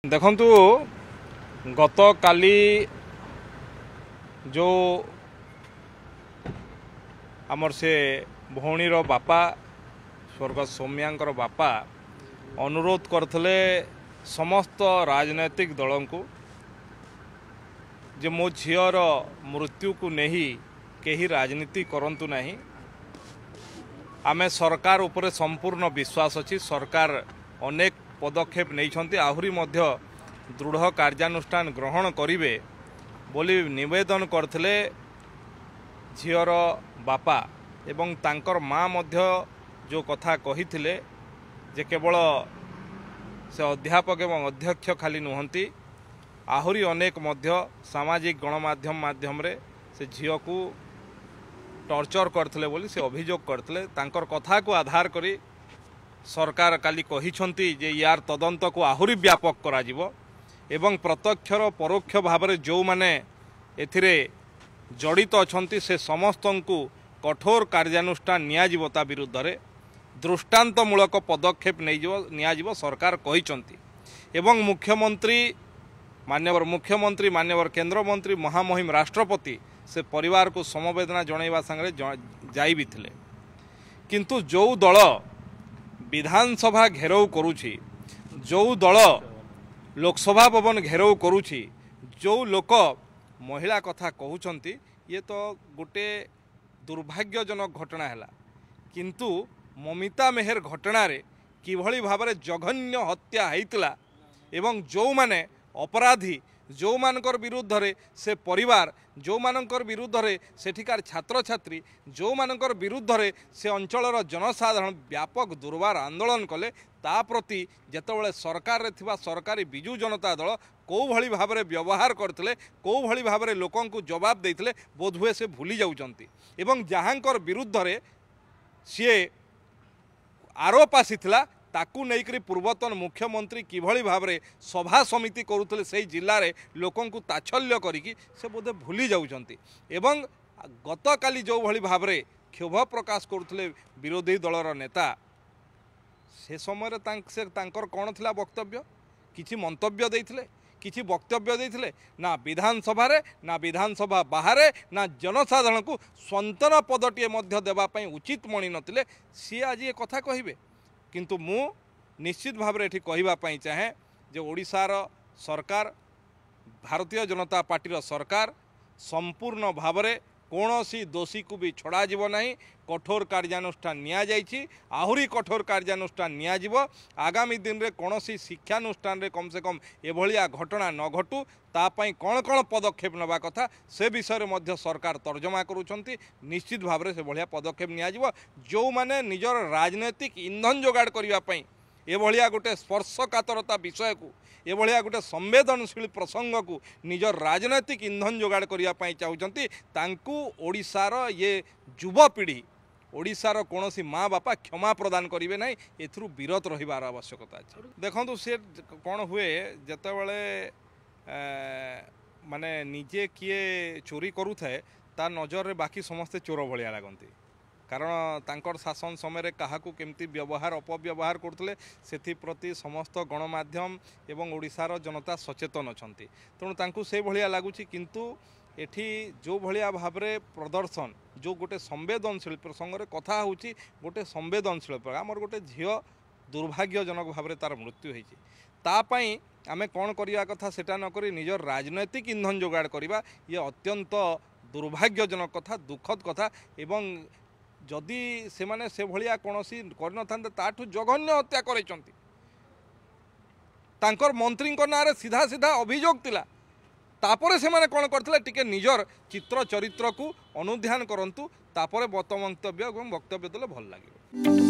देखंतु गत काली जो आमर से भौणीर बापा स्वर्ग सौम्यांकर बापा अनुरोध करथिले समस्त राजनैतिक दलों को जे मो झीर मृत्यु को नहीं कहीं राजनीति करंतु नहीं। आमे सरकार उपरे संपूर्ण विश्वास अच्छी। सरकार अनेक पदक्षेप नहीं आहुरी मध्य दृढ़ कार्यानुष्ठान ग्रहण करिवे बोली निवेदन करथिले झीर बापा एवं तांकर माँ मध्य जो कथा कहिथिले जे केवल से अध्यापक एवं अध्यक्ष खाली नुहंती आहुरी अनेक मध्य सामाजिक गणमाध्यम माध्यम रे से झील को टर्चर करथिले बोली से अभियोग करथिले। तांकर कथा को आधार करी सरकार काली कहिछंती जे यार तदंत को आहुरी व्यापक करा जिवो एवं प्रत्यक्षर परोक्ष भाव में जो माने एथिरे जड़ित अछंती से समस्त को कठोर कार्यानुष्ठान नियाजिवो ता विरुद्ध रे दृष्टांतमूलक पदक्षेप नियाजिवो सरकार कहिछंती। एवं मुख्यमंत्री मान्यवर केंद्र मंत्री महामहिम राष्ट्रपति से परिवार को समवेदना जणाइबा संगे जाई भी थिले। किंतु जो दल विधानसभा घेराव करुछि, जो दल लोकसभा भवन घेराव करुछि, जो लोक महिला कथा कहउछंती ये तो गोटे दुर्भाग्यजनक घटना है। किंतु ममिता मेहर घटना रे किभली भाव में जघन्य हत्या होइतिला एवं जो माने अपराधी जो मानकर विरुद्ध रे से परिवार जो मानकर विरुद्ध रे सेठिकार छात्र छात्री जो मानकर विरुद्ध रे से अंचलर जनसाधारण व्यापक दुर्बार आंदोलन कले ता प्रति जेतेबेले सरकार रे थिबा सरकारी बिजु जनता दल को भली भाव में व्यवहार करथिले को भली भाव में लोकन को जवाब देथिले बोधहुए से भूली जाउचंती। एवं जहाँकर विरुद्ध रे सी आरोप आसीथिला ताकू नहींकरी पूर्वतन मुख्यमंत्री किभली भाव में सभा समिति करुले से जिले में लोकं को ताच्छल्य करिकी से बोधे भूली जाउचंती। एवं गत काली जो भली भाव में क्षोभ प्रकाश करुले विरोधी दलर नेता से समय से तांकर कौन थिला वक्तव्य किछि मंतव्य देइथिले किछि वक्तव्य देइथिले ना विधानसभा रे ना विधानसभा बाहर ना जनसाधारण को स्वंतन पदटीए मध्य देबा पई उचित मणि नथिले सी आज ये कथा कहिबे। किंतु मु निश्चित भाव में कहवाई चाहे जे ओडिशार सरकार भारतीय जनता पार्टी सरकार संपूर्ण भाव में कौनसी दोषी को भी छड़ा जीव नहीं। कठोर कार्यानुष्ठान निया जाइछि, आहुरी कठोर कार्यानुष्ठान निया जीव। आगामी दिन में कौनसी शिक्षानुष्ठान रे कम से कम एभलिया घटना न घटू तापाई कौन कौन पदक्षेप नवा कथा से विषय में मध्य सरकार तर्जमा करुछंती। निश्चित भाव में से बढ़िया पदक्षेप निया जीव। जो माने निजर राजनैतिक इंधन जोगाड़ करिवा पई एभलिया गोटे स्पर्शकातरता विषय को एभलिया गोटे संवेदनशील प्रसंग को निजर राजनैतिक इंधन जोगाड़ करने चाहते तांकू ओडिशार ये युवपीढ़ी ओडिशार कौन सी माँ बापा क्षमा प्रदान करेंगे ना एथुरु विरत रहिबार आवश्यकता अच्छे। देखो से कौन हुए जेतेबेले माने निजे किए चोरी करुए ता नजर में बाकी समस्ते चोर भलिया लगती कारण तांकर शासन समय क्या केमती व्यवहार अपव्यवहार करते से प्रति समस्त गणमाध्यम एवं ओडिशार जनता सचेतन अच्छा तेणु तांकू से भलिया लगुच। किंतु एठी जो भलिया भाव में प्रदर्शन जो गोटे संवेदनशील प्रसंग रे कथा होची गोटे संवेदनशील आमर गोटे झील दुर्भाग्यजनक भाव में तार मृत्यु होती तापाई आमे कौन करवा कथा सेटा नक निजर राजनैतिक इंधन जोगाड़ करवा ये अत्यंत दुर्भाग्यजनक कथा दुखद कथा। एवं जदि से माने से भलिया कोनोसी करन थांते ताठु जघन्य हत्या करैचंती तांकर मंत्री नारे सीधा सीधा अभियोग तिला तापरे से माने कोन करथिले टिके निजर चित्र चरित्र को अनुध्यान करंतु तापरे बत मंतव्य एवं वक्तव्य देले भल लागिबो।